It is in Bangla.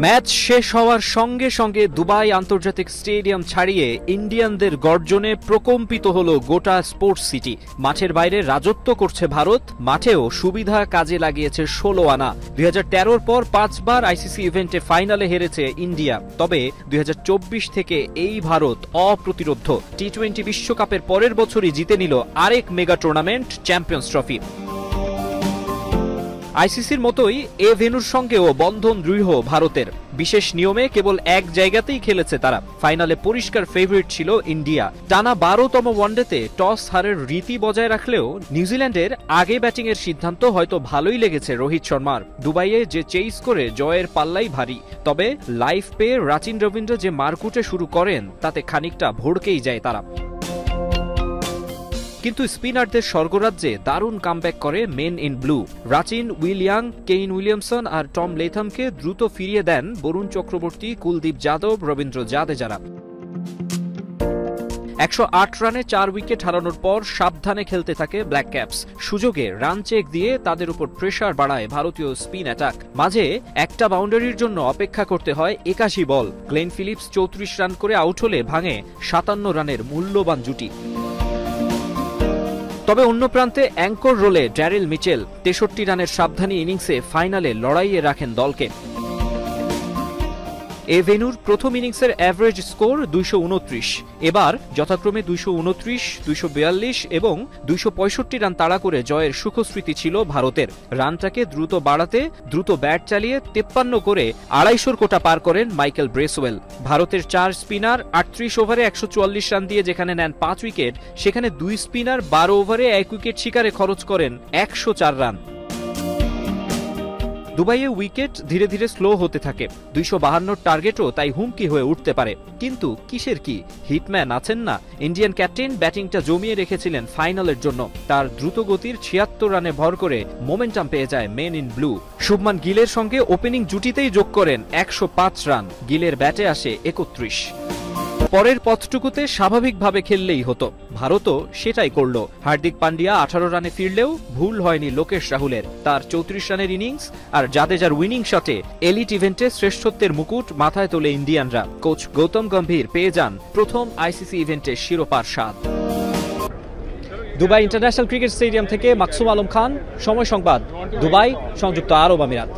ম্যাচ শেষ হওয়ার সঙ্গে সঙ্গে দুবাই আন্তর্জাতিক স্টেডিয়াম ছাড়িয়ে ইন্ডিয়ানদের গর্জনে প্রকম্পিত হলো গোটা স্পোর্টস সিটি। মাঠের বাইরে রাজত্ব করছে ভারত, মাঠেও সুবিধা কাজে লাগিয়েছে 16 আনা। 2013 পর 5 বার আইসিসি ইভেন্টে ফাইনালে হেরেছে ইন্ডিয়া, তবে 2024 থেকে এই ভারত অপ্রতিরোধ্য। টি-20 বিশ্বকাপের পরের বছরই জিতে নিল আরেক মেগা টুর্নামেন্ট, চ্যাম্পিয়ন্স ট্রফি। আইসিসির মতোই এ ভেন্যুর সঙ্গেও বন্ধন দৃঢ় ভারতের। বিশেষ নিয়মে কেবল এক জায়গাতেই খেলেছে তারা। ফাইনালে পরিষ্কার ফেভারিট ছিল ইন্ডিয়া। টানা 12তম ওয়ানডেতে টস হারের রীতি বজায় রাখলেও নিউজিল্যান্ডের আগে ব্যাটিংয়ের সিদ্ধান্ত হয়তো ভালোই লেগেছে রোহিত শর্মার। দুবাইয়ে যে চেইস করে জয়ের পাল্লাই ভারী, তবে লাইফ পেয়ে রাচিন রবীন্দ্র যে মারকুটে শুরু করেন তাতে খানিকটা ভড়কেই যায় তারা। কিন্তু স্পিনারদের স্বর্গরাজ্যে দারুণ কামব্যাক করে men in blue. Rachin, Will Young, Kane Williamson আর টম লেথামকে দ্রুত ফিরিয়ে দেন বরুণ চক্রবর্তী, কুলদীপ যাদব, রবীন্দ্র জাদেজারা। 108 রানে 4 উইকেট হারানোর পর সাবধানে খেলতে থাকে ব্ল্যাক ক্যাপস। সুযোগে রান চেক দিয়ে তাদের উপর প্রেসার বাড়ায় ভারতীয় স্পিন অ্যাটাক। মাঝে একটা বাউন্ডারির জন্য অপেক্ষা করতে হয় 81 বল। গ্লেন ফিলিপস 34 রান করে আউট হলে ভাঙে 57 রানের মূল্যবান জুটি। তবে অন্য প্রান্তে অ্যাঙ্কর রোলে ড্যারিল মিচেল 63 রানের সাবধানী ইনিংসে ফাইনালে লড়াইয়ে রাখেন দলকে। এ ভেন্যুর প্রথম ইনিংসের অ্যাভারেজ স্কোর 229। এবার যথাক্রমে 229, 242 এবং 265 রান তাড়া করে জয়ের সুখস্মৃতি ছিল ভারতের। রানটাকে দ্রুত বাড়াতে দ্রুত ব্যাট চালিয়ে 53 করে 250 কোটা পার করেন মাইকেল ব্রেসওয়েল। ভারতের 4 স্পিনার 38 ওভারে 144 রান দিয়ে যেখানে নেন 5 উইকেট, সেখানে 2 স্পিনার 12 ওভারে 1 উইকেট শিকারে খরচ করেন 104 রান। দুবাইয়ে উইকেট ধীরে ধীরে স্লো হতে থাকে। 252 টার্গেটও তাই হুমকি হয়ে উঠতে পারে। কিন্তু কিসের কি, হিটম্যান আছেন না। ইন্ডিয়ান ক্যাপ্টেন ব্যাটিংটা জমিয়ে রেখেছিলেন ফাইনালের জন্য। তার দ্রুতগতির 76 রানে ভর করে মোমেন্টাম পেয়ে যায় মেন ইন ব্লু। শুভমান গিলের সঙ্গে ওপেনিং জুটিতেই যোগ করেন 105 রান। গিলের ব্যাটে আসে 31। পরের পথটুকুতে স্বাভাবিকভাবে খেললেই হতো, ভারতও সেটাই করল। হার্দিক পান্ডিয়া 18 রানে ফিরলেও ভুল হয়নি লোকেশ রাহুলের। তার 34 রানের ইনিংস আর জাদেজার উইনিং শটে এলিট ইভেন্টে শ্রেষ্ঠত্বের মুকুট মাথায় তোলে ইন্ডিয়ানরা। কোচ গৌতম গম্ভীর পেয়ে যান প্রথম আইসিসি ইভেন্টে শিরোপার স্বাদ। দুবাই ইন্টারন্যাশনাল ক্রিকেট স্টেডিয়াম থেকে মাকসুম আলম খান, সময় সংবাদ, দুবাই, সংযুক্ত আরব আমিরাত।